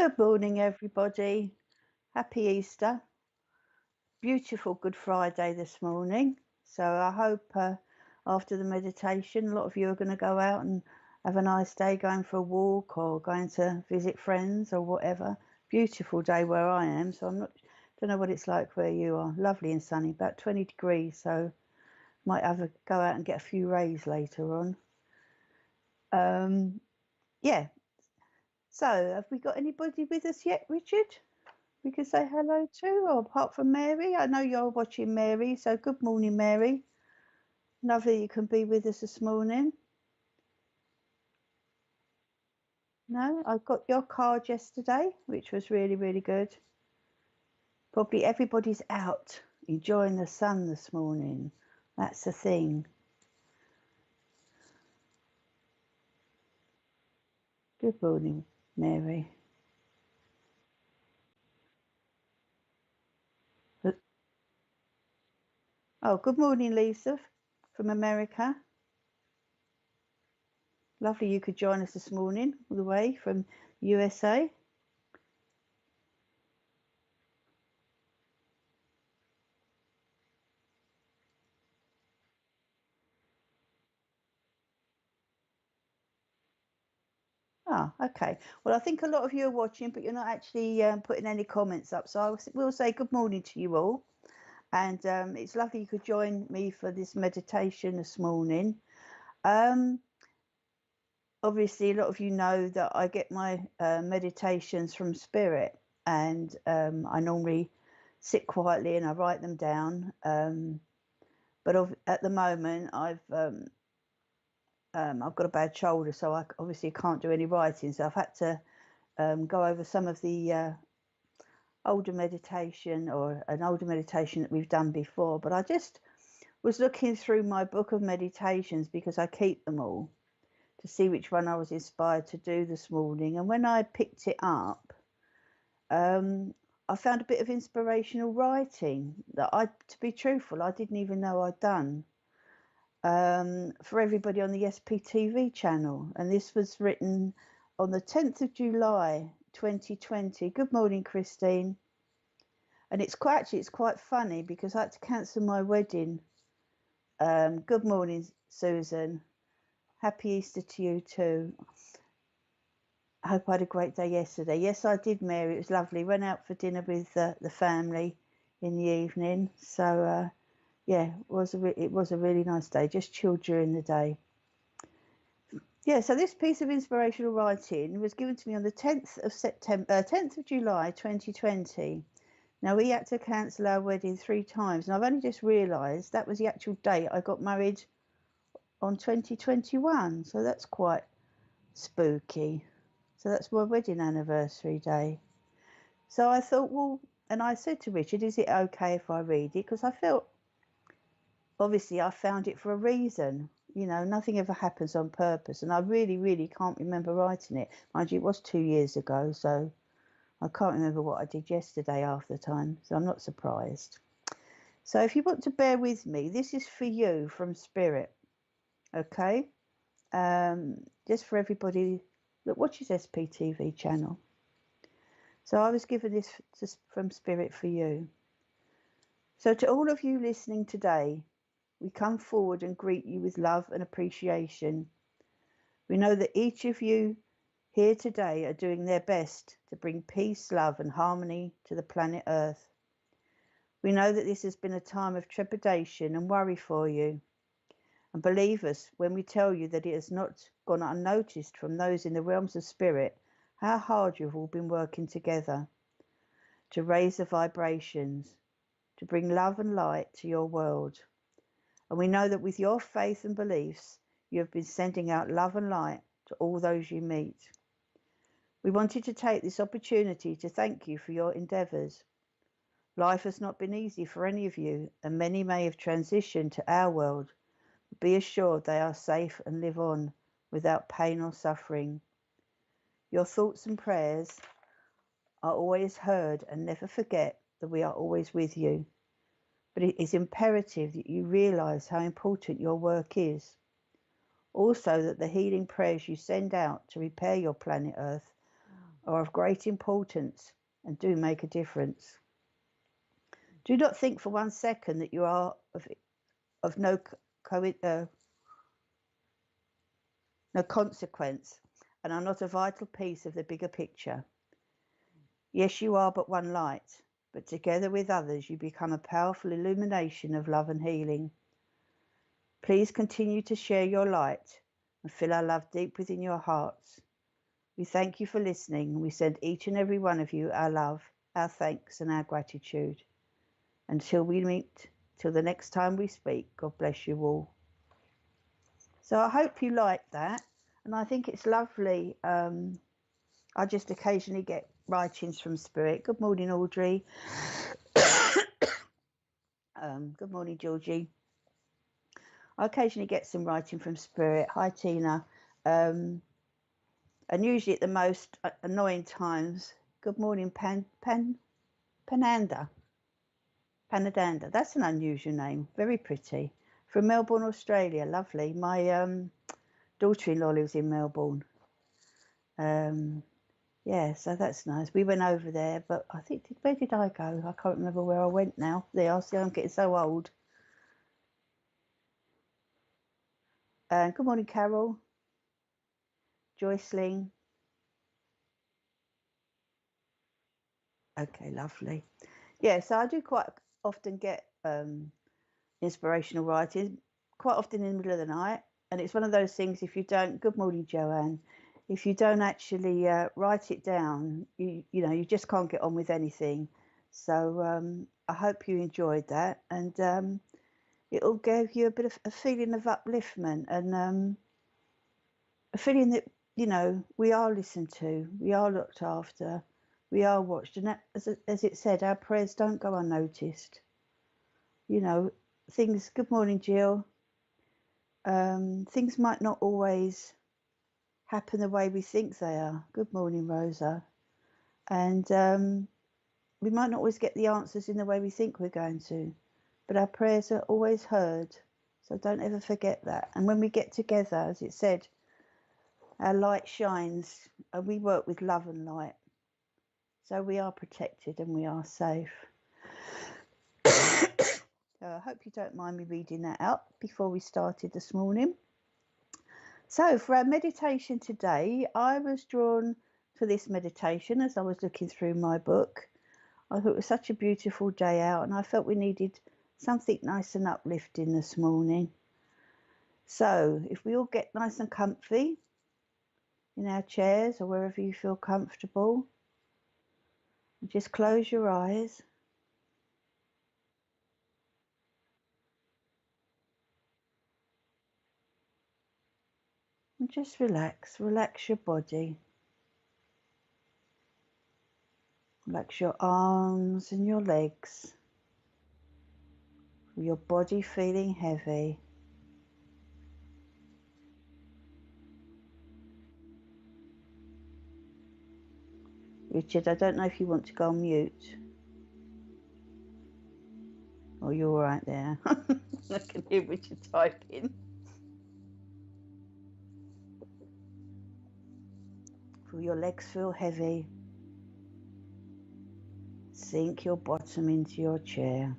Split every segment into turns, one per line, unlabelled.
Good morning, everybody. Happy Easter. Beautiful Good Friday this morning. So I hope after the meditation, a lot of you are going to go out and have a nice day going for a walk or going to visit friends or whatever. Beautiful day where I am. So don't know what it's like where you are. Lovely and sunny, about 20 degrees. So might go out and get a few rays later on. Yeah. So have we got anybody with us yet, Richard? We could say hello to, or apart from Mary. I know you're watching Mary, so good morning, Mary. Lovely you can be with us this morning. No, I got your card yesterday, which was really, really good. Probably everybody's out enjoying the sun this morning. That's the thing. Good morning, Mary. Oh, good morning, Lisa from America. Lovely you could join us this morning all the way from USA. Ah, okay. Well, I think a lot of you are watching, but you're not actually putting any comments up. So we'll say good morning to you all. And it's lovely you could join me for this meditation this morning. Obviously, a lot of you know that I get my meditations from Spirit. And I normally sit quietly and I write them down. But at the moment, I've got a bad shoulder, so I obviously can't do any writing. So I've had to go over some of the older meditation or an older meditation that we've done before. But I just was looking through my book of meditations because I keep them all to see which one I was inspired to do this morning. And when I picked it up, I found a bit of inspirational writing that to be truthful, I didn't even know I'd done. For everybody on the sptv channel, and this was written on the 10th of July 2020. Good morning, Christine. And it's quite funny because I had to cancel my wedding. Good morning, Susan. Happy Easter to you too. I hope I had a great day yesterday. Yes, I did, Mary. It was lovely. Went out for dinner with the family in the evening. So yeah, it was a really nice day. Just chilled during the day. Yeah, so this piece of inspirational writing was given to me on the 10th of July 2020. Now, we had to cancel our wedding 3 times, and I've only just realised that was the actual date I got married on 2021, so that's quite spooky. So that's my wedding anniversary day. So I thought, well, and I said to Richard, is it okay if I read it? Because I felt, obviously, I found it for a reason. You know, nothing ever happens on purpose, and I really, really can't remember writing it. Mind you, it was 2 years ago, so I can't remember what I did yesterday half the time, so I'm not surprised. So if you want to bear with me, this is for you from Spirit, okay? Just for everybody that watches SPTV channel. So I was given this from Spirit for you. So to all of you listening today, we come forward and greet you with love and appreciation. We know that each of you here today are doing their best to bring peace, love and harmony to the planet Earth. We know that this has been a time of trepidation and worry for you. And believe us when we tell you that it has not gone unnoticed from those in the realms of spirit how hard you've all been working together to raise the vibrations, to bring love and light to your world. And we know that with your faith and beliefs, you have been sending out love and light to all those you meet. We wanted to take this opportunity to thank you for your endeavours. Life has not been easy for any of you, and many may have transitioned to our world. But be assured they are safe and live on without pain or suffering. Your thoughts and prayers are always heard, and never forget that we are always with you. But it is imperative that you realise how important your work is. Also that the healing prayers you send out to repair your planet Earth are of great importance and do make a difference. Do not think for 1 second that you are of no consequence and are not a vital piece of the bigger picture. Yes, you are but one light, but together with others you become a powerful illumination of love and healing. Please continue to share your light and feel our love deep within your hearts. We thank you for listening, and we send each and every one of you our love, our thanks and our gratitude. Until we meet, till the next time we speak, God bless you all. So I hope you like that, and I think it's lovely. I just occasionally get writings from Spirit. Good morning, Audrey. Good morning, Georgie. I occasionally get some writing from Spirit. Hi, Tina. And usually at the most annoying times. Good morning, Pananda. Panadanda. That's an unusual name. Very pretty. From Melbourne, Australia. Lovely. My daughter-in-law lives in Melbourne. Yeah, so that's nice. We went over there, but I think, where did I go? I can't remember where I went now. There, I see I'm getting so old. Good morning, Carol. Joyceling. Okay, lovely. Yeah, so I do quite often get inspirational writing, quite often in the middle of the night. And it's one of those things, if you don't, good morning, Joanne, if you don't actually write it down, you know, you just can't get on with anything. So I hope you enjoyed that, and it'll give you a bit of a feeling of upliftment and a feeling that, you know, we are listened to, we are looked after, we are watched, and that, as it said, our prayers don't go unnoticed. You know, things, good morning, Jill, things might not always happen the way we think they are. Good morning, Rosa. And we might not always get the answers in the way we think we're going to, but our prayers are always heard. So don't ever forget that. And when we get together, as it said, our light shines, and we work with love and light. So we are protected and we are safe. So I hope you don't mind me reading that out before we started this morning. So for our meditation today, I was drawn to this meditation as I was looking through my book. I thought it was such a beautiful day out, and I felt we needed something nice and uplifting this morning. So if we all get nice and comfy in our chairs or wherever you feel comfortable, just close your eyes. And just relax your body. Relax your arms and your legs. Your body feeling heavy. Richard, I don't know if you want to go on mute. Oh, you're all right there. I can hear Richard typing. Feel your legs feel heavy. Sink your bottom into your chair.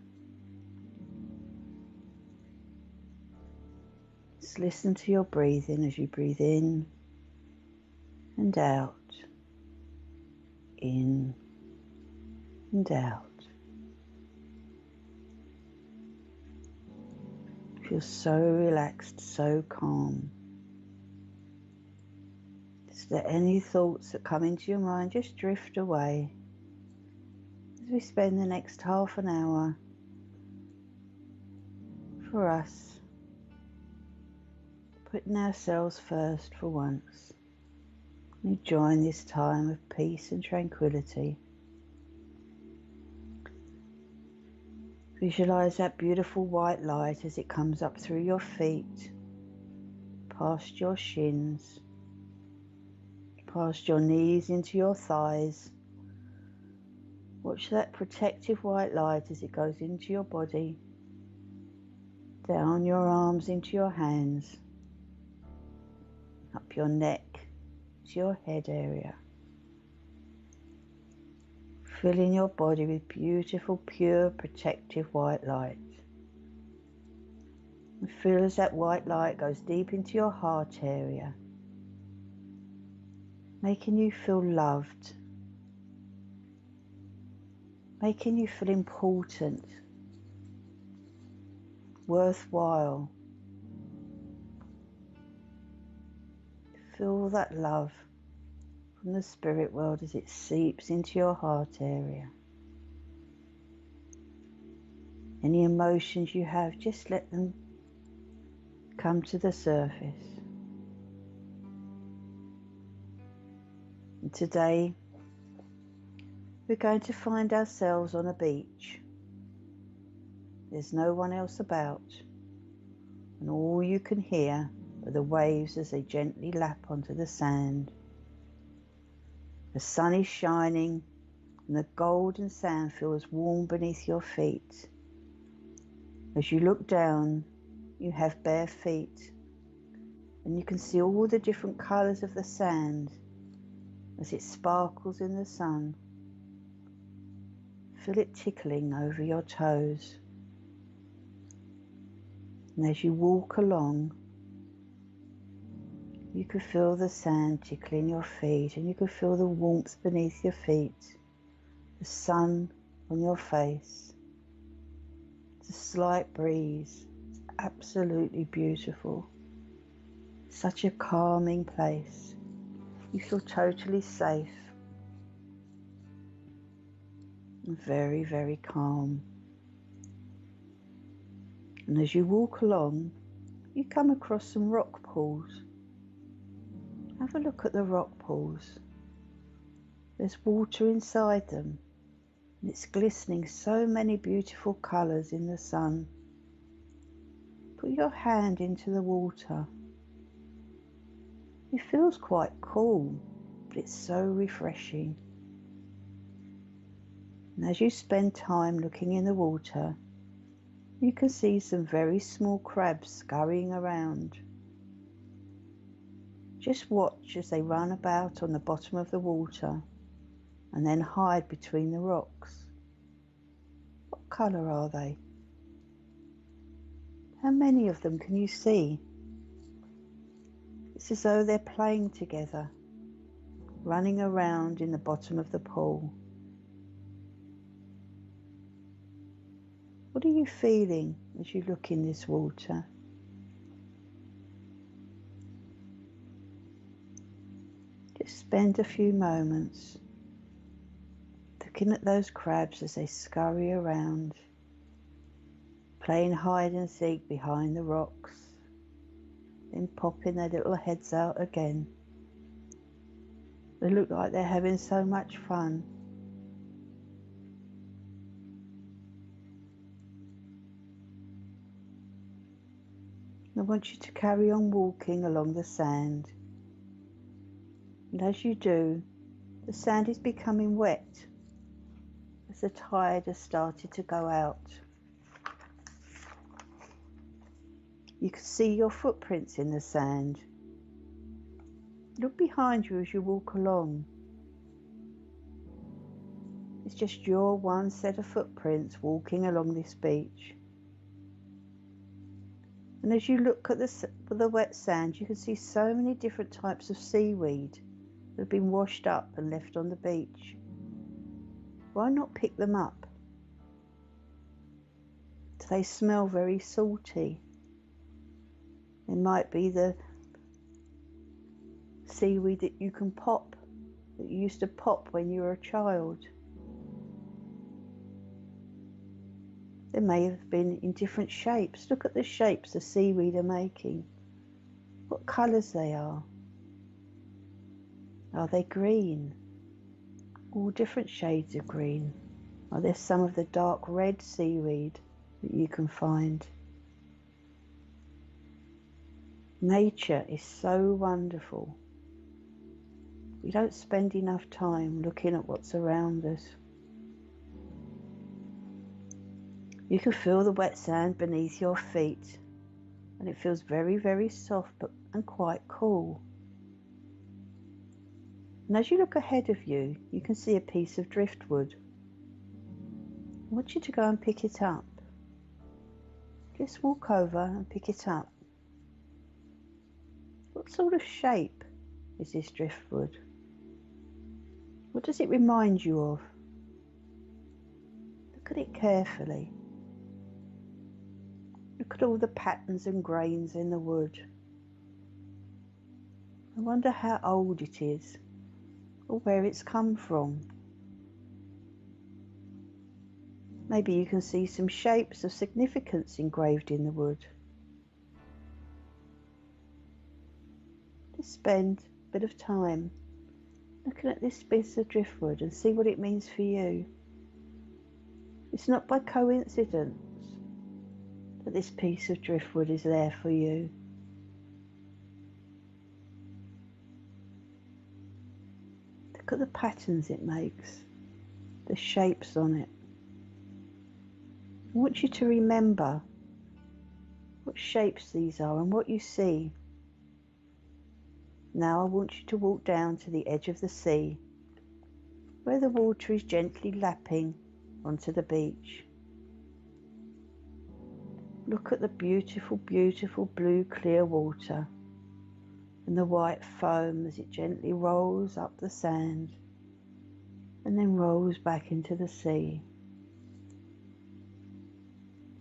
Just listen to your breathing as you breathe in and out. In and out. Feel so relaxed, so calm. Just let any thoughts that come into your mind just drift away as we spend the next half an hour for us, putting ourselves first for once, enjoying this time of peace and tranquility. Visualize that beautiful white light as it comes up through your feet, past your shins, past your knees into your thighs. Watch that protective white light as it goes into your body, down your arms into your hands, up your neck to your head area. filling your body with beautiful, pure, protective white light. And feel as that white light goes deep into your heart area, making you feel loved, making you feel important, worthwhile. Feel that love from the spirit world as it seeps into your heart area. Any emotions you have, just let them come to the surface. And today, we're going to find ourselves on a beach. There's no one else about, and all you can hear are the waves as they gently lap onto the sand. The sun is shining, and the golden sand feels warm beneath your feet. As you look down, you have bare feet, and you can see all the different colours of the sand as it sparkles in the sun. Feel it tickling over your toes. And as you walk along, you can feel the sand tickling your feet, and you can feel the warmth beneath your feet, the sun on your face. It's a slight breeze. It's absolutely beautiful. Such a calming place. You feel totally safe and very, very calm. And as you walk along, you come across some rock pools. Have a look at the rock pools. There's water inside them, and it's glistening so many beautiful colours in the sun. Put your hand into the water. It feels quite cool, but it's so refreshing. And as you spend time looking in the water, you can see some very small crabs scurrying around. Just watch as they run about on the bottom of the water and then hide between the rocks. What colour are they? How many of them can you see? It's as though they're playing together, running around in the bottom of the pool. What are you feeling as you look in this water? Just spend a few moments looking at those crabs as they scurry around, playing hide and seek behind the rocks, then popping their little heads out again. They look like they're having so much fun. I want you to carry on walking along the sand. And as you do, the sand is becoming wet as the tide has started to go out. You can see your footprints in the sand. Look behind you as you walk along. It's just your one set of footprints walking along this beach. And as you look at the wet sand, you can see so many different types of seaweed that have been washed up and left on the beach. Why not pick them up? Do they smell very salty? It might be the seaweed that you can pop, that you used to pop when you were a child. They may have been in different shapes. Look at the shapes the seaweed are making. What colours they are. Are they green? All different shades of green. Are there some of the dark red seaweed that you can find? Nature is so wonderful. We don't spend enough time looking at what's around us. You can feel the wet sand beneath your feet, and it feels very, very soft and quite cool. And as you look ahead of you, you can see a piece of driftwood. I want you to go and pick it up. Just walk over and pick it up. What sort of shape is this driftwood? What does it remind you of? Look at it carefully. Look at all the patterns and grains in the wood. I wonder how old it is, or where it's come from. Maybe you can see some shapes of significance engraved in the wood. Just spend a bit of time looking at this piece of driftwood and see what it means for you. It's not by coincidence that this piece of driftwood is there for you. Look at the patterns it makes, the shapes on it. I want you to remember what shapes these are and what you see. Now I want you to walk down to the edge of the sea, where the water is gently lapping onto the beach. Look at the beautiful, beautiful blue clear water and the white foam as it gently rolls up the sand and then rolls back into the sea.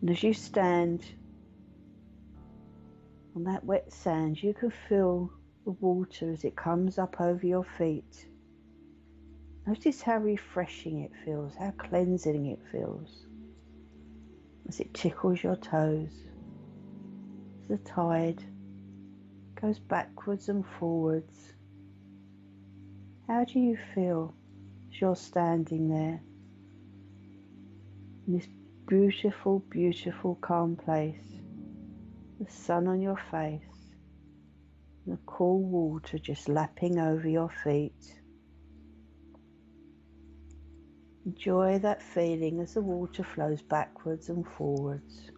And as you stand on that wet sand, you can feel the water as it comes up over your feet. Notice how refreshing it feels, how cleansing it feels as it tickles your toes. As the tide goes backwards and forwards. How do you feel as you're standing there in this beautiful, beautiful, calm place? The sun on your face, and the cool water just lapping over your feet. Enjoy that feeling as the water flows backwards and forwards.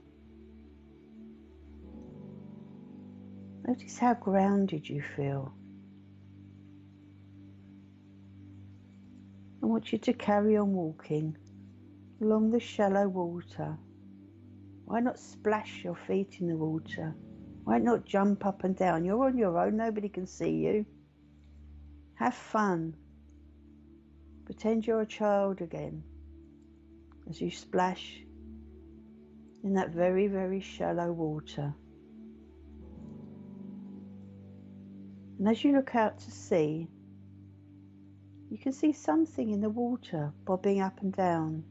Notice how grounded you feel. I want you to carry on walking along the shallow water. Why not splash your feet in the water? Why not jump up and down? You're on your own, nobody can see you. Have fun. Pretend you're a child again as you splash in that very, very shallow water. And as you look out to sea, you can see something in the water bobbing up and down.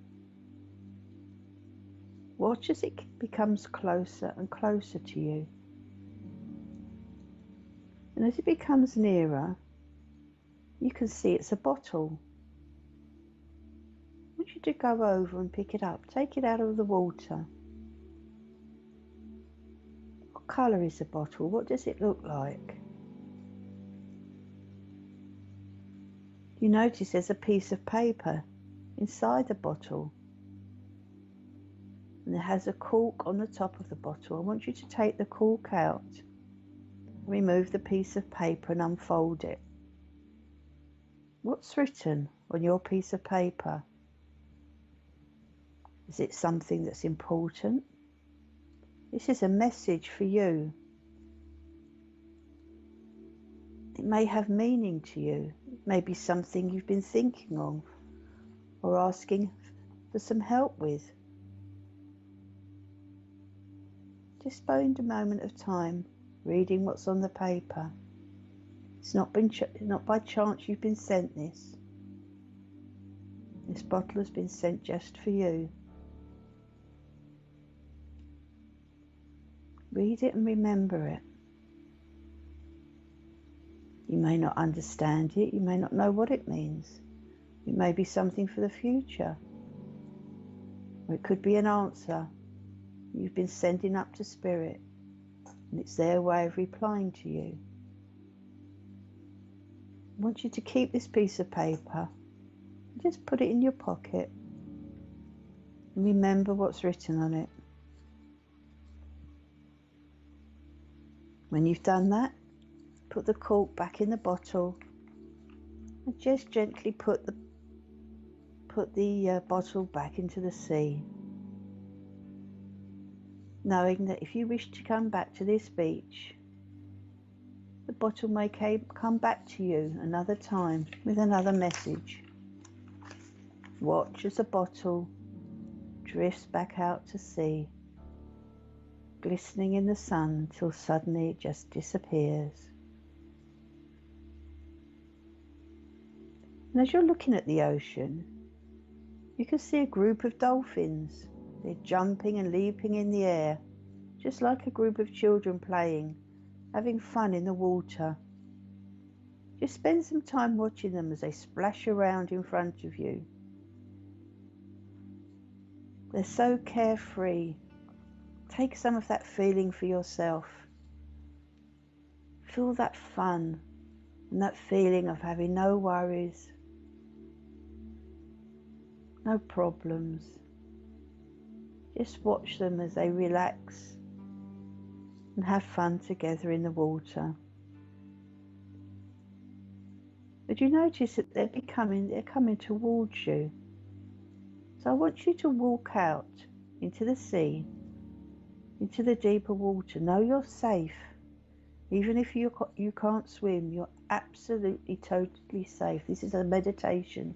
Watch as it becomes closer and closer to you. And as it becomes nearer, you can see it's a bottle. I want you to go over and pick it up. Take it out of the water. What colour is the bottle? What does it look like? You notice there's a piece of paper inside the bottle. And it has a cork on the top of the bottle. I want you to take the cork out, remove the piece of paper and unfold it. What's written on your piece of paper? Is it something that's important? This is a message for you. It may have meaning to you. It may be something you've been thinking of or asking for some help with. Just spend a moment of time reading what's on the paper. It's not by chance you've been sent this. This bottle has been sent just for you. Read it and remember it. You may not understand it, you may not know what it means. It may be something for the future. Or it could be an answer you've been sending up to Spirit, and it's their way of replying to you. I want you to keep this piece of paper and just put it in your pocket and remember what's written on it. When you've done that, put the cork back in the bottle and just gently put the put the bottle back into the sea, knowing that if you wish to come back to this beach, the bottle may come back to you another time with another message. Watch as the bottle drifts back out to sea, glistening in the sun until suddenly it just disappears. And as you're looking at the ocean, you can see a group of dolphins. They're jumping and leaping in the air, just like a group of children playing, having fun in the water. Just spend some time watching them as they splash around in front of you. They're so carefree. Take some of that feeling for yourself. Feel that fun and that feeling of having no worries, no problems. Just watch them as they relax and have fun together in the water. But you notice that they're coming towards you. So I want you to walk out into the sea, into the deeper water. Know you're safe. Even if you can't swim, you're absolutely, totally safe. This is a meditation.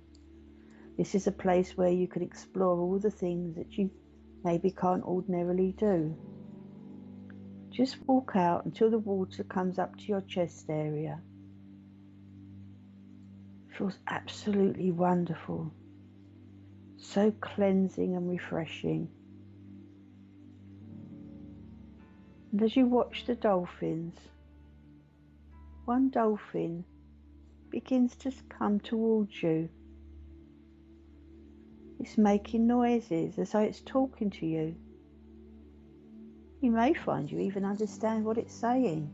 This is a place where you can explore all the things that you maybe can't ordinarily do. Just walk out until the water comes up to your chest area. It feels absolutely wonderful. So cleansing and refreshing. And as you watch the dolphins, one dolphin begins to come towards you. It's making noises as though it's talking to you. You may find you even understand what it's saying.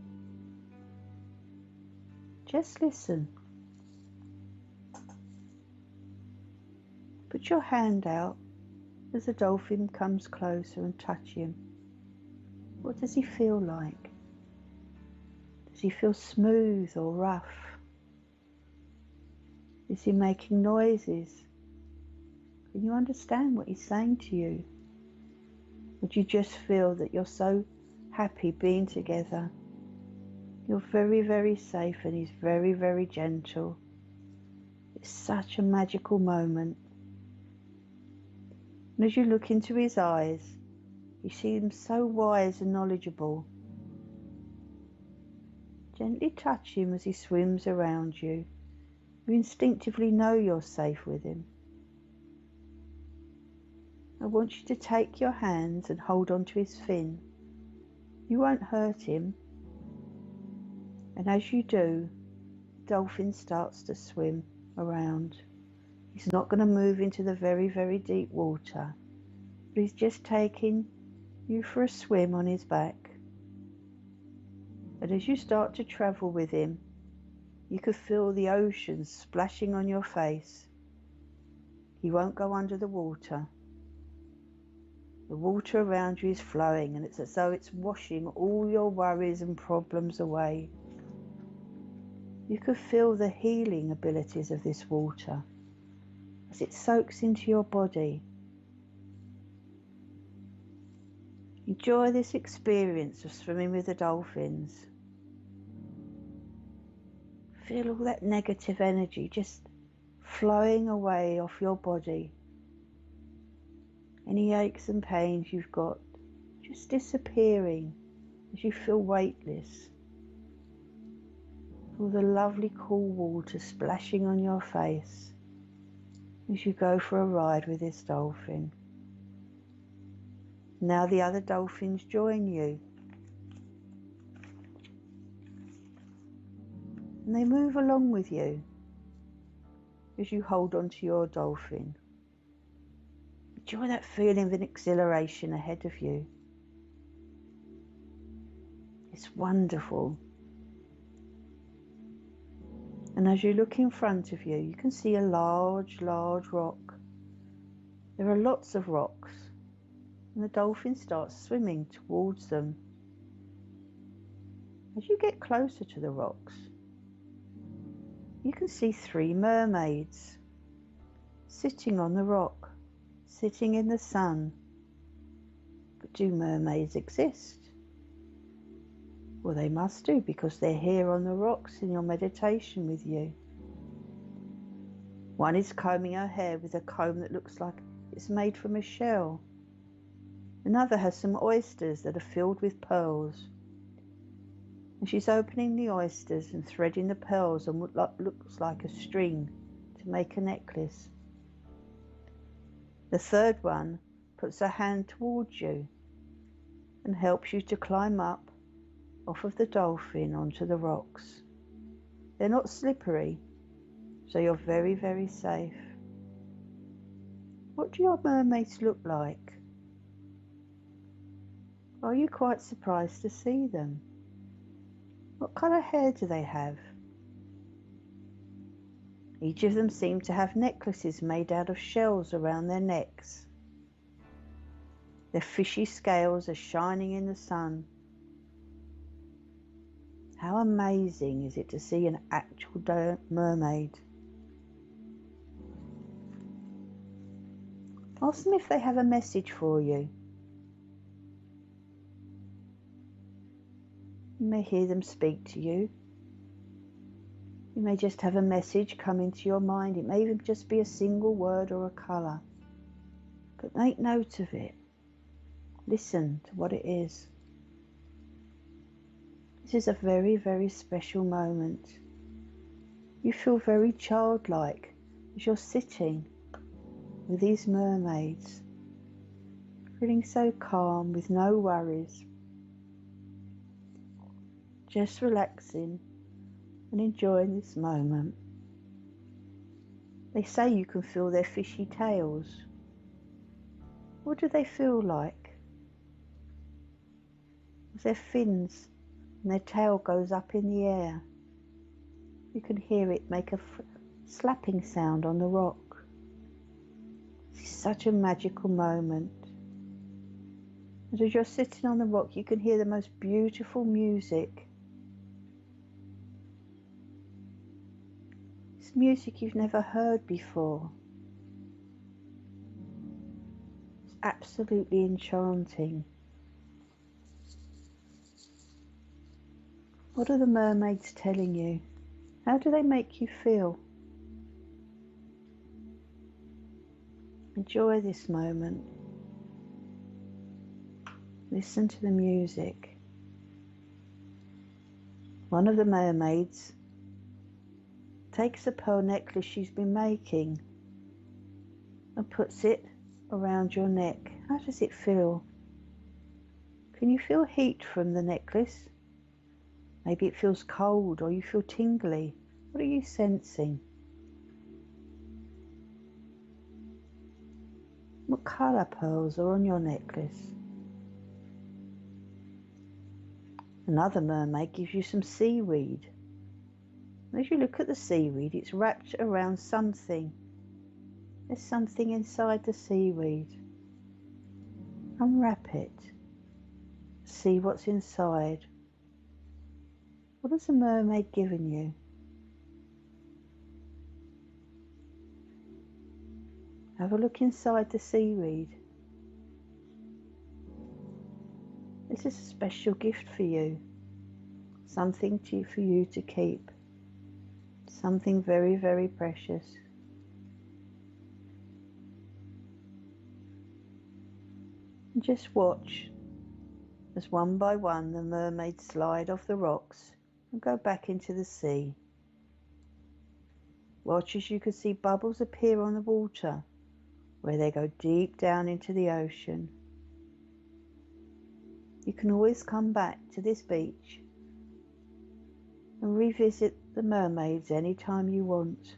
Just listen. Put your hand out as the dolphin comes closer and touch him. What does he feel like? Does he feel smooth or rough? Is he making noises? Can you understand what he's saying to you? Would you just feel that you're so happy being together? You're very, very safe and he's very, very gentle. It's such a magical moment. And as you look into his eyes, you see him so wise and knowledgeable. Gently touch him as he swims around you. You instinctively know you're safe with him. I want you to take your hands and hold onto his fin. You won't hurt him. And as you do, the dolphin starts to swim around. He's not going to move into the very, very deep water, but he's just taking you for a swim on his back. And as you start to travel with him, you could feel the ocean splashing on your face. He won't go under the water. The water around you is flowing and it's as though it's washing all your worries and problems away. You could feel the healing abilities of this water as it soaks into your body. Enjoy this experience of swimming with the dolphins. Feel all that negative energy just flowing away off your body. Any aches and pains you've got just disappearing as you feel weightless. All the lovely cool water splashing on your face as you go for a ride with this dolphin. Now the other dolphins join you. And they move along with you as you hold on to your dolphin. Enjoy that feeling of an exhilaration ahead of you. It's wonderful. And as you look in front of you, you can see a large, large rock. There are lots of rocks, and the dolphin starts swimming towards them. As you get closer to the rocks, you can see 3 mermaids sitting on the rock, sitting in the sun. But do mermaids exist? Well, they must do, because they're here on the rocks in your meditation with you. One is combing her hair with a comb that looks like it's made from a shell. Another has some oysters that are filled with pearls. And she's opening the oysters and threading the pearls on what looks like a string to make a necklace. The third one puts her hand towards you and helps you to climb up off of the dolphin onto the rocks. They're not slippery, so you're very, very safe. What do your mermaids look like? Are you quite surprised to see them? What colour hair do they have? Each of them seem to have necklaces made out of shells around their necks. Their fishy scales are shining in the sun. How amazing is it to see an actual mermaid? Ask them if they have a message for you. You may hear them speak to you. You may just have a message come into your mind. It may even just be a single word or a colour. But make note of it. Listen to what it is. This is a very, very special moment. You feel very childlike as you're sitting with these mermaids, feeling so calm with no worries, just relaxing and enjoying this moment. They say you can feel their fishy tails. What do they feel like? As their fins and their tail goes up in the air, you can hear it make a slapping sound on the rock. This is such a magical moment. And as you're sitting on the rock, you can hear the most beautiful music. It's music you've never heard before. It's absolutely enchanting. What are the mermaids telling you? How do they make you feel? Enjoy this moment. Listen to the music. One of the mermaids takes a pearl necklace she's been making and puts it around your neck. How does it feel? Can you feel heat from the necklace? Maybe it feels cold, or you feel tingly. What are you sensing? What colour pearls are on your necklace? Another mermaid gives you some seaweed. As you look at the seaweed, it's wrapped around something. There's something inside the seaweed. Unwrap it. See what's inside. What has the mermaid given you? Have a look inside the seaweed. This is a special gift for you. Something for you to keep. Something very, very precious. And just watch as one by one the mermaids slide off the rocks and go back into the sea. Watch as you can see bubbles appear on the water where they go deep down into the ocean. You can always come back to this beach and revisit the mermaids anytime you want.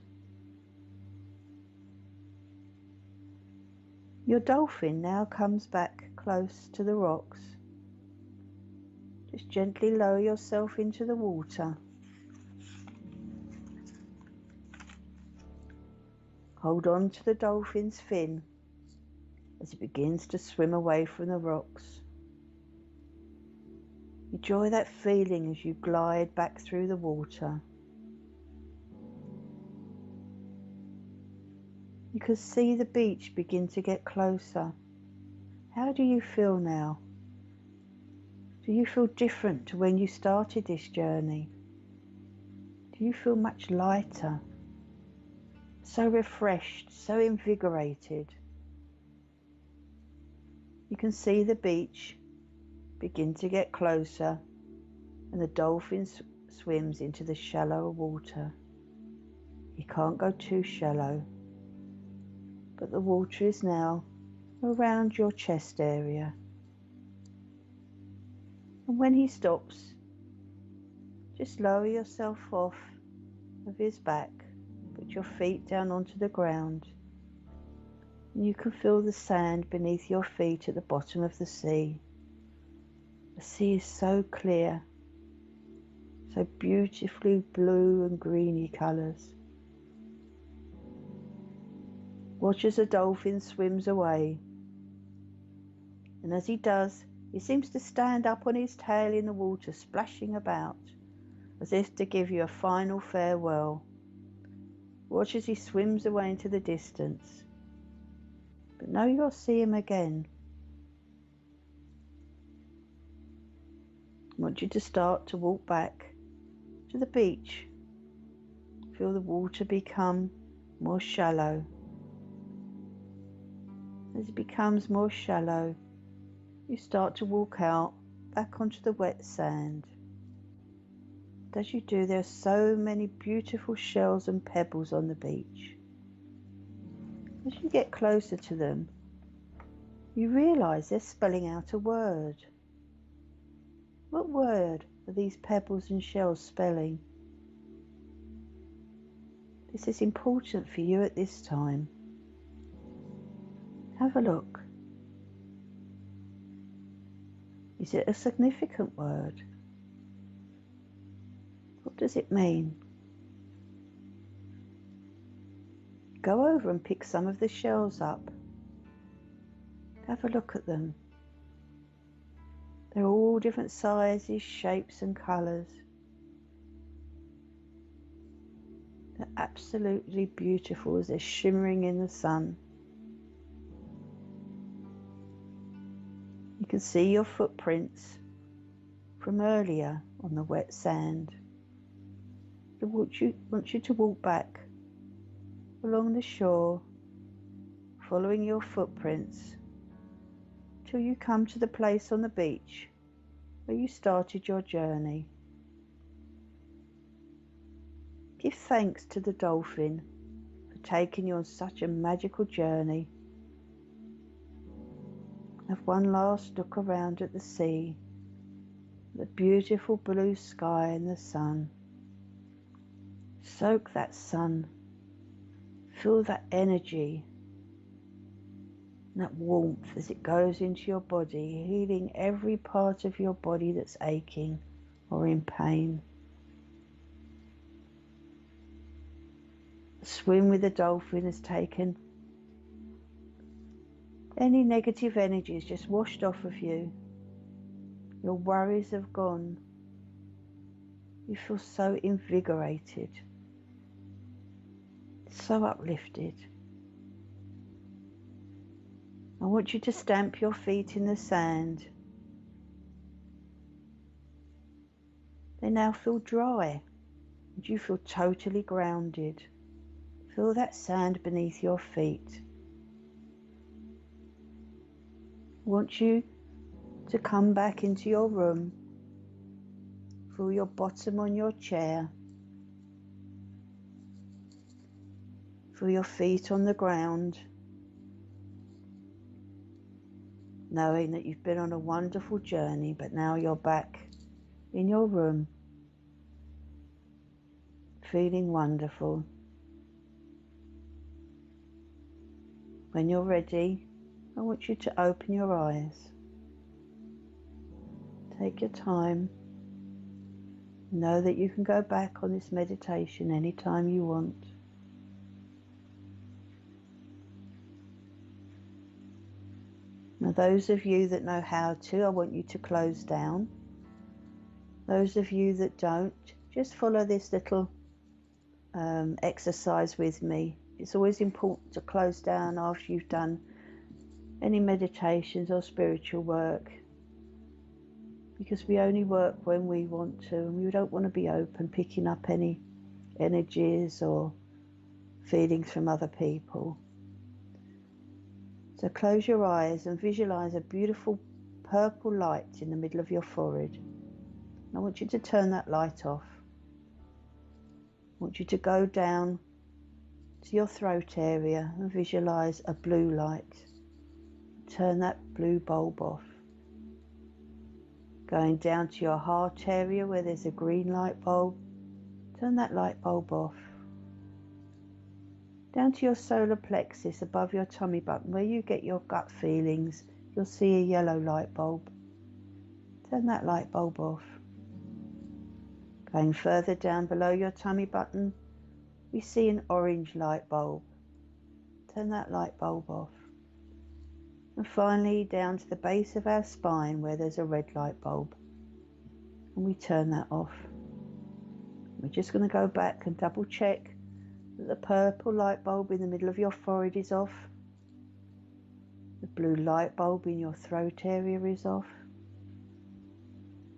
Your dolphin now comes back close to the rocks. Just gently lower yourself into the water. Hold on to the dolphin's fin as it begins to swim away from the rocks. Enjoy that feeling as you glide back through the water. You can see the beach begin to get closer. How do you feel now? Do you feel different to when you started this journey? Do you feel much lighter? So refreshed, so invigorated? You can see the beach begin to get closer, and the dolphin swims into the shallower water. He can't go too shallow, but the water is now around your chest area. And when he stops, just lower yourself off of his back, put your feet down onto the ground, and you can feel the sand beneath your feet at the bottom of the sea. The sea is so clear, so beautifully blue and greeny colours. Watch as a dolphin swims away, and as he does, he seems to stand up on his tail in the water, splashing about, as if to give you a final farewell. Watch as he swims away into the distance, but know you'll see him again. I want you to start to walk back to the beach. Feel the water become more shallow. As it becomes more shallow, you start to walk out back onto the wet sand. As you do, there are so many beautiful shells and pebbles on the beach. As you get closer to them, you realise they're spelling out a word. What word are these pebbles and shells spelling? This is important for you at this time. Have a look. Is it a significant word? What does it mean? Go over and pick some of the shells up. Have a look at them. They're all different sizes, shapes and colours. They're absolutely beautiful as they're shimmering in the sun. You can see your footprints from earlier on the wet sand. I want you to walk back along the shore, following your footprints till you come to the place on the beach where you started your journey. Give thanks to the dolphin for taking you on such a magical journey. Have one last look around at the sea, the beautiful blue sky and the sun. Soak that sun. Feel that energy and that warmth as it goes into your body, healing every part of your body that's aching or in pain. The swim with the dolphin has taken any negative energies just washed off of you. Your worries have gone. You feel so invigorated, so uplifted. I want you to stamp your feet in the sand. They now feel dry and you feel totally grounded. Feel that sand beneath your feet. I want you to come back into your room. Feel your bottom on your chair. Feel your feet on the ground. Knowing that you've been on a wonderful journey, but now you're back in your room, feeling wonderful. When you're ready, I want you to open your eyes. Take your time. Know that you can go back on this meditation anytime you want. Now, those of you that know how to, I want you to close down. Those of you that don't, just follow this little exercise with me. it's always important to close down after you've done any meditations or spiritual work, because we only work when we want to, and we don't want to be open, picking up any energies or feelings from other people. So close your eyes and visualize a beautiful purple light in the middle of your forehead. I want you to turn that light off. I want you to go down to your throat area and visualize a blue light. Turn that blue bulb off. Going down to your heart area where there's a green light bulb. Turn that light bulb off. Down to your solar plexus above your tummy button where you get your gut feelings. You'll see a yellow light bulb. Turn that light bulb off. Going further down below your tummy button, we see an orange light bulb. Turn that light bulb off. And finally down to the base of our spine where there's a red light bulb. And we turn that off. We're just going to go back and double check that the purple light bulb in the middle of your forehead is off. The blue light bulb in your throat area is off.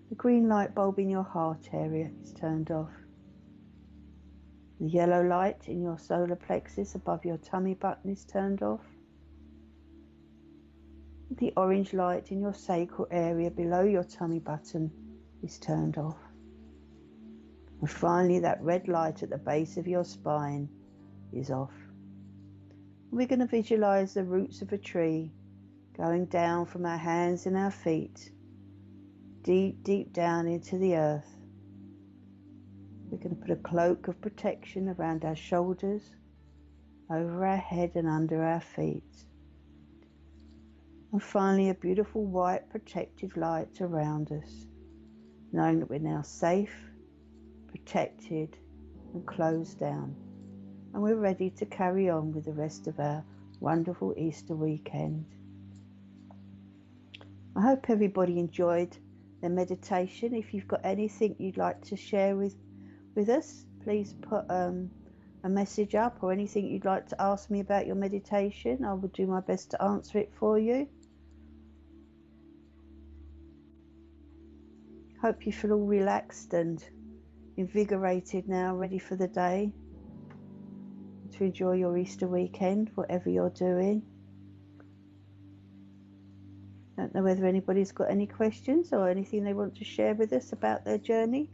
The green light bulb in your heart area is turned off. The yellow light in your solar plexus above your tummy button is turned off. The orange light in your sacral area below your tummy button is turned off. And finally, that red light at the base of your spine is off. We're going to visualize the roots of a tree going down from our hands and our feet, deep, deep down into the earth. We're going to put a cloak of protection around our shoulders, over our head and under our feet. And finally, a beautiful white protective light around us, knowing that we're now safe, protected and closed down. And we're ready to carry on with the rest of our wonderful Easter weekend. I hope everybody enjoyed their meditation. If you've got anything you'd like to share with us, please put a message up, or anything you'd like to ask me about your meditation. I will do my best to answer it for you. Hope you feel all relaxed and invigorated now, ready for the day, to enjoy your Easter weekend, whatever you're doing. I don't know whether anybody's got any questions or anything they want to share with us about their journey.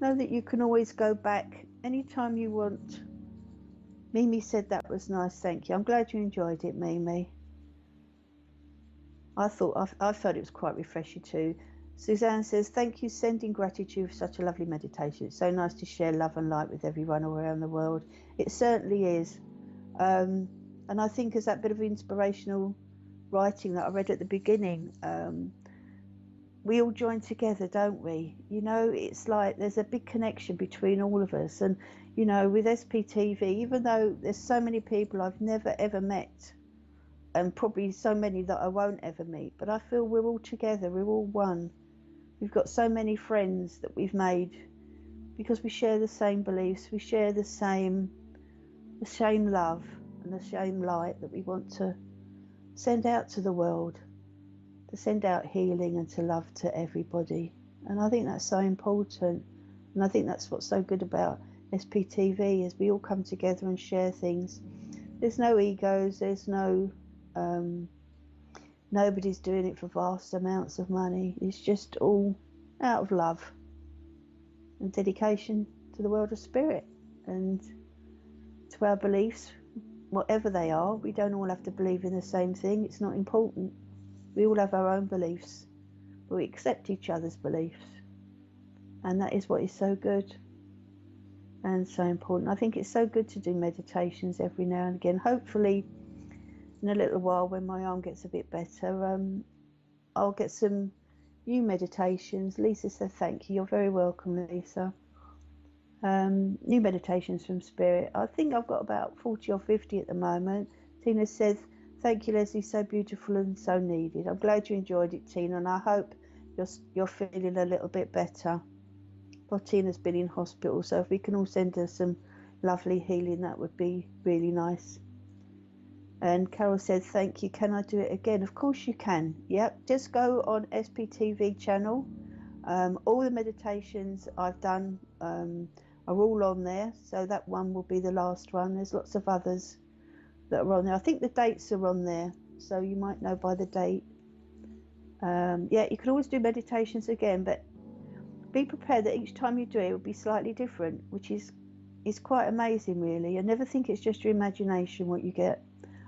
Know that you can always go back anytime you want. Mimi said that was nice, thank you. I'm glad you enjoyed it, Mimi. I felt it was quite refreshing too. Suzanne says, thank you, sending gratitude for such a lovely meditation. It's so nice to share love and light with everyone all around the world. It certainly is. And I think as that bit of inspirational writing that I read at the beginning, we all join together, don't we? You know, it's like there's a big connection between all of us. And, you know, with SPTV, even though there's so many people I've never ever met, and probably so many that I won't ever meet, but I feel we're all together, we're all one. We've got so many friends that we've made because we share the same beliefs, we share the same love and the same light that we want to send out to the world, to send out healing and to love to everybody. And I think that's so important. And I think that's what's so good about SPTV, is we all come together and share things. There's no egos, there's no nobody's doing it for vast amounts of money. It's just all out of love and dedication to the world of spirit and to our beliefs, whatever they are. We don't all have to believe in the same thing. It's not important. We all have our own beliefs, but we accept each other's beliefs, and that is what is so good and so important. I think it's so good to do meditations every now and again. Hopefully in a little while, when my arm gets a bit better, I'll get some new meditations. Lisa said thank you. You're very welcome, Lisa. New meditations from Spirit. I think I've got about 40 or 50 at the moment. Tina says, thank you, Lesley, so beautiful and so needed. I'm glad you enjoyed it, Tina, and I hope you're feeling a little bit better. Well, Tina's been in hospital, so if we can all send her some lovely healing, that would be really nice. And Carol said, thank you, can I do it again? Of course you can. Yep, just go on sptv channel. All the meditations I've done are all on there, so that one will be the last one. There's lots of others that are on there. I think the dates are on there, so you might know by the date. Yeah, you can always do meditations again, but be prepared that each time you do it, it will be slightly different, which is quite amazing, really. I never think it's just your imagination what you get.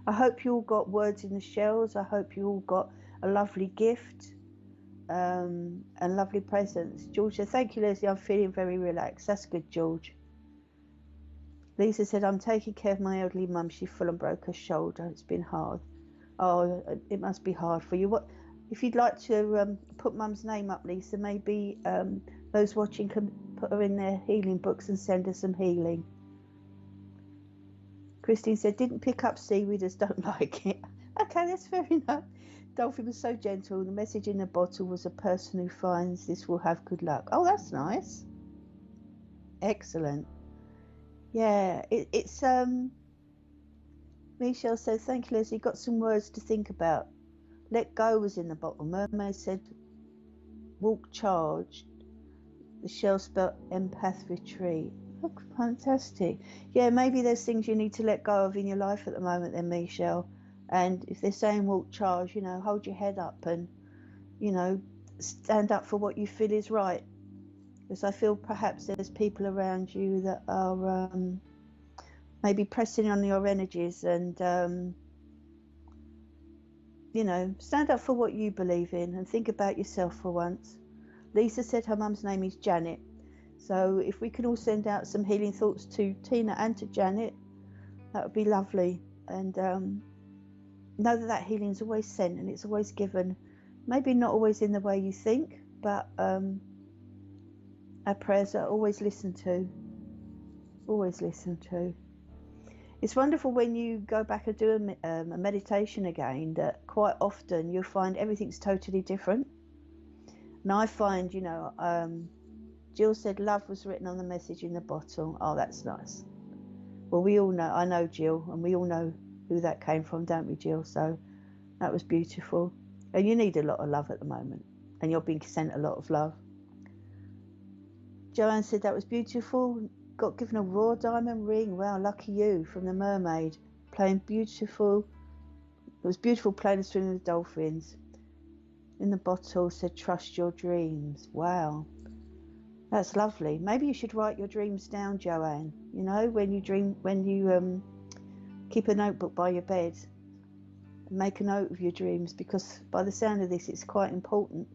I hope you all got words in the shells. I hope you all got a lovely gift and lovely presents. George said, thank you, Lesley. I'm feeling very relaxed. That's good, George. Lisa said, I'm taking care of my elderly mum. She fell and broke her shoulder. It's been hard. Oh, it must be hard for you. What if you'd like to put mum's name up, Lisa? Maybe those watching can put her in their healing books and send her some healing. Christine said, didn't pick up seaweed as don't like it. Okay, that's fair enough. Dolphin was so gentle. The message in the bottle was a person who finds this will have good luck. Oh, that's nice. Excellent. Yeah, it's Michelle said, thank you, Lesley. Got some words to think about. Let go was in the bottle. Mermaid said, walk charged. The shell spelled empath retreat. Oh, fantastic. Yeah, maybe there's things you need to let go of in your life at the moment then, Michelle. And if they're saying walk charge, you know, hold your head up and, you know, stand up for what you feel is right. Because I feel perhaps there's people around you that are maybe pressing on your energies and, you know, stand up for what you believe in and think about yourself for once. Lisa said her mum's name is Janet. So if we can all send out some healing thoughts to Tina and to Janet, that would be lovely. And know that that healing is always sent and it's always given. Maybe not always in the way you think, but our prayers are always listened to. Always listened to. It's wonderful when you go back and do a meditation again, that quite often you'll find everything's totally different. And I find, you know, Jill said love was written on the message in the bottle. Oh, that's nice. Well, we all know, I know Jill, and we all know who that came from, don't we, Jill? So that was beautiful. And you need a lot of love at the moment, and you're being sent a lot of love. Joanne said that was beautiful. Got given a raw diamond ring. Wow, lucky you, from the mermaid. Playing beautiful. It was beautiful playing and swimming with dolphins. In the bottle said trust your dreams. Wow. That's lovely. Maybe you should write your dreams down, Joanne. You know, when you dream, when you keep a notebook by your bed, and make a note of your dreams, because by the sound of this, it's quite important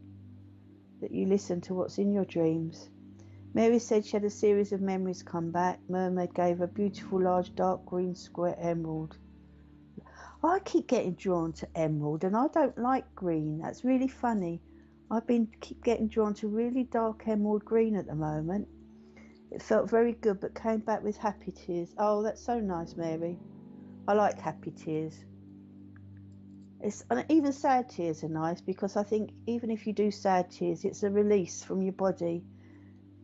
that you listen to what's in your dreams. Mary said she had a series of memories come back. Mermaid gave a beautiful large dark green square emerald. I keep getting drawn to emerald and I don't like green. That's really funny. I've keep getting drawn to really dark emerald green at the moment. It felt very good but came back with happy tears. Oh, that's so nice, Mary. I like happy tears. And even sad tears are nice, because I think even if you do sad tears, it's a release from your body.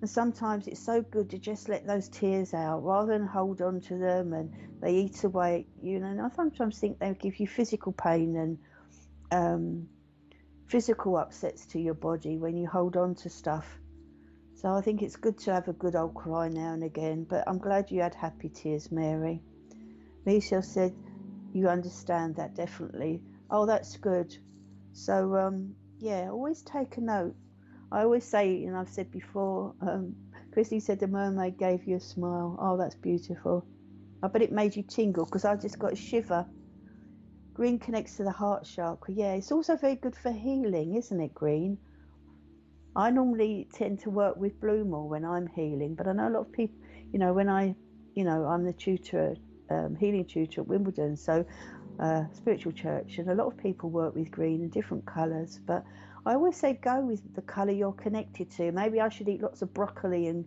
And sometimes it's so good to just let those tears out rather than hold on to them and they eat away at you. And I sometimes think they give you physical pain and physical upsets to your body when you hold on to stuff. So I think it's good to have a good old cry now and again. But I'm glad you had happy tears, Mary. Michelle said, you understand that, definitely. Oh, that's good. So, yeah, always take a note. I always say, and I've said before, Christy said the mermaid gave you a smile. Oh, that's beautiful. I bet it made you tingle, because I just got a shiver. Green connects to the heart chakra. Yeah, it's also very good for healing, isn't it, green? I normally tend to work with blue more when I'm healing, but I know a lot of people, you know, when I'm the tutor, healing tutor at Wimbledon, so spiritual church, and a lot of people work with green and different colours, but I always say go with the colour you're connected to. Maybe I should eat lots of broccoli and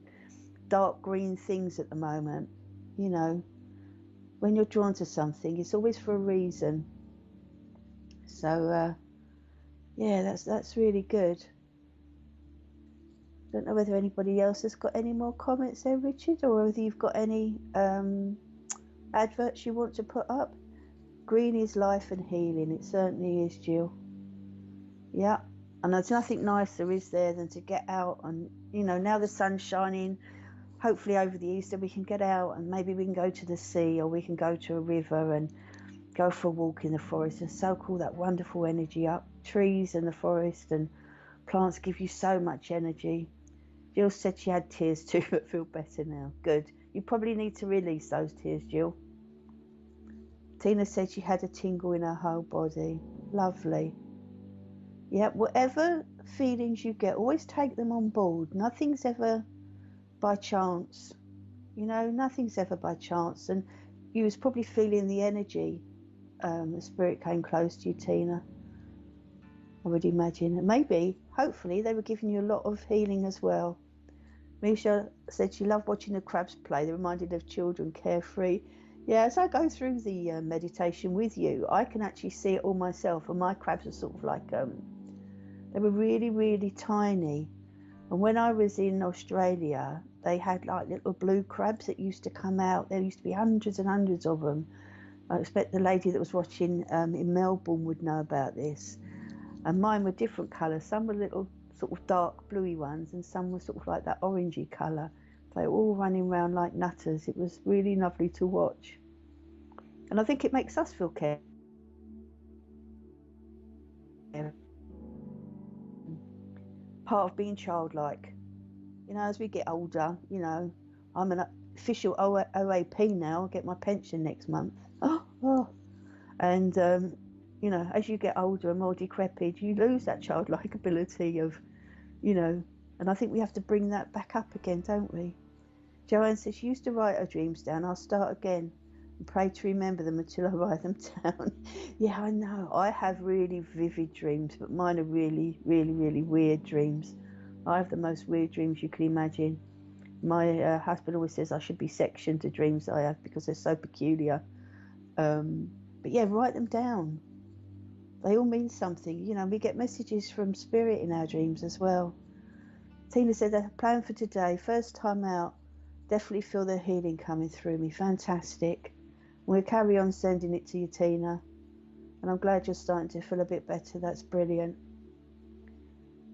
dark green things at the moment. You know, when you're drawn to something, it's always for a reason. So, yeah, that's really good. Don't know whether anybody else has got any more comments there, Richard, or whether you've got any adverts you want to put up. Green is life and healing. It certainly is, Jill. Yeah. And there's nothing nicer, is there, than to get out and, you know, now the sun's shining, hopefully over the Easter we can get out and maybe we can go to the sea or we can go to a river and go for a walk in the forest and soak all that wonderful energy up. Trees and the forest and plants give you so much energy. Jill said she had tears too, but feel better now. Good. You probably need to release those tears, Jill. Tina said she had a tingle in her whole body. Lovely. Yeah, whatever feelings you get, always take them on board. Nothing's ever by chance. You know, nothing's ever by chance. And you was probably feeling the energy. The spirit came close to you, Tina. I would imagine. And maybe, hopefully, they were giving you a lot of healing as well. Misha said she loved watching the crabs play. They reminded her of children, carefree. Yeah, as I go through the meditation with you, I can actually see it all myself. And my crabs are sort of like, they were really, really tiny. And when I was in Australia, they had like little blue crabs that used to come out. There used to be hundreds and hundreds of them. I expect the lady that was watching in Melbourne would know about this. And mine were different colours. Some were little sort of dark bluey ones and some were sort of like that orangey colour. They were all running around like nutters. It was really lovely to watch. And I think it makes us feel care. Part of being childlike. You know, as we get older, you know, I'm an official OAP now. I get my pension next month. And, you know, as you get older and more decrepit, you lose that childlike ability of, you know, and I think we have to bring that back up again, don't we? Joanne says she used to write her dreams down. I'll start again and pray to remember them until I write them down. Yeah, I know. I have really vivid dreams, but mine are really, really, really weird dreams. I have the most weird dreams you can imagine. My husband always says I should be sectioned to dreams I have because they're so peculiar. But yeah, write them down. They all mean something. You know, we get messages from spirit in our dreams as well. Tina said, "A plan for today. First time out. Definitely feel the healing coming through me. Fantastic. We'll carry on sending it to you, Tina. And I'm glad you're starting to feel a bit better. That's brilliant.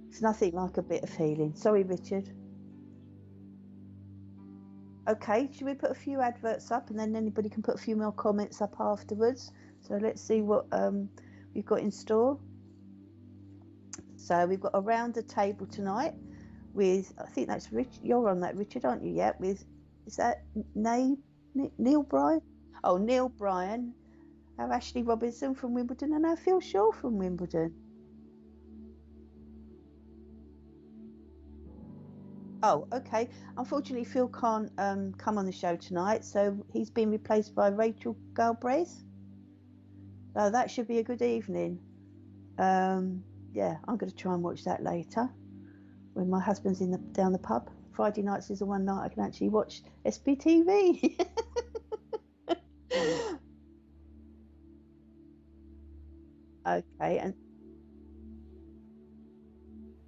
It's nothing like a bit of healing." Sorry, Richard. Okay, should we put a few adverts up and then anybody can put a few more comments up afterwards? So let's see what we've got in store. So we've got around the table tonight with, I think that's Rich. You're on that, Richard, aren't you? Yeah. With, is that Neil Bryan? Oh, Neil Bryan, our Ashley Robinson from Wimbledon, and our Phil Shaw from Wimbledon. Oh, okay. Unfortunately, Phil can't come on the show tonight, so he's been replaced by Rachel Galbraith. So that should be a good evening. Yeah, I'm going to try and watch that later when my husband's down the pub. Friday nights is the one night I can actually watch sptv.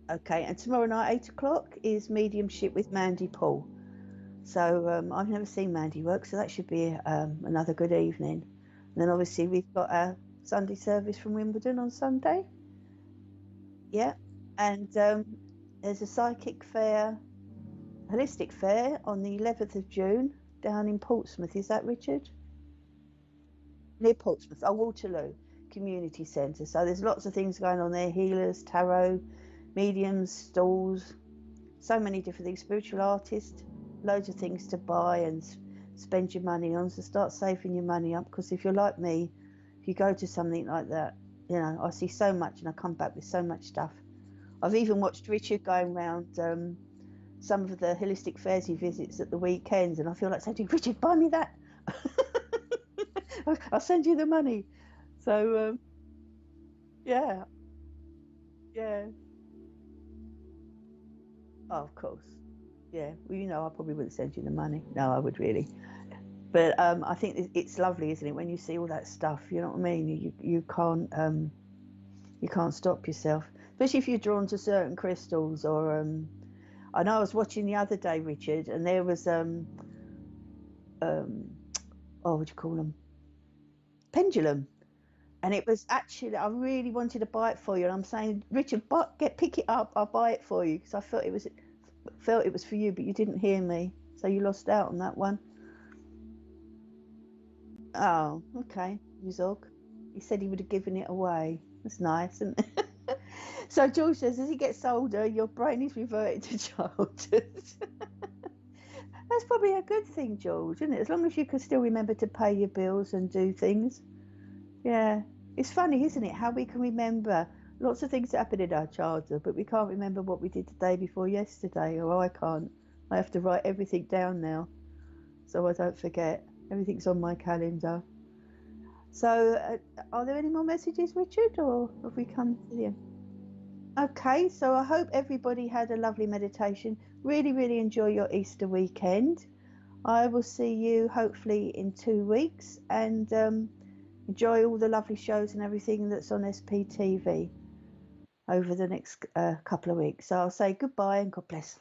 Okay, and tomorrow night 8 o'clock is Mediumship with Mandy Paul. So I've never seen Mandy work, so that should be another good evening. And then obviously we've got our Sunday service from Wimbledon on Sunday. Yeah, and there's a psychic fair, holistic fair on the 11th of June down in Portsmouth. Is that, Richard? Near Portsmouth, Waterloo Community Centre. So there's lots of things going on there, healers, tarot, mediums, stalls, so many different things, spiritual artists, loads of things to buy and spend your money on. So start saving your money up, because if you're like me, if you go to something like that, you know, I see so much and I come back with so much stuff. I've even watched Richard going around some of the holistic fairs he visits at the weekends, and I feel like saying, "Richard, buy me that." I'll send you the money. So yeah. Oh, of course. Yeah, well, you know, I probably wouldn't send you the money. No, I would really. But I think it's lovely, isn't it, when you see all that stuff? You know what I mean? You can't stop yourself, especially if you're drawn to certain crystals. Or I know I was watching the other day, Richard, and there was oh, what do you call them? Pendulum. And it was actually, I really wanted to buy it for you. And I'm saying, Richard, pick it up. I'll buy it for you because I felt it was for you, but you didn't hear me, so you lost out on that one. Oh, okay, Yuzog. He said he would have given it away. That's nice, isn't it? So George says, as he gets older, your brain is reverted to childhood. That's probably a good thing, George, isn't it? As long as you can still remember to pay your bills and do things. Yeah. It's funny, isn't it? How we can remember lots of things that happened in our childhood, but we can't remember what we did the day before yesterday, or I can't. I have to write everything down now so I don't forget. Everything's on my calendar. So, are there any more messages, Richard, or have we come to the end? Okay, so I hope everybody had a lovely meditation. Really, really enjoy your Easter weekend. I will see you hopefully in 2 weeks, and enjoy all the lovely shows and everything that's on SPTV over the next couple of weeks. So I'll say goodbye and God bless.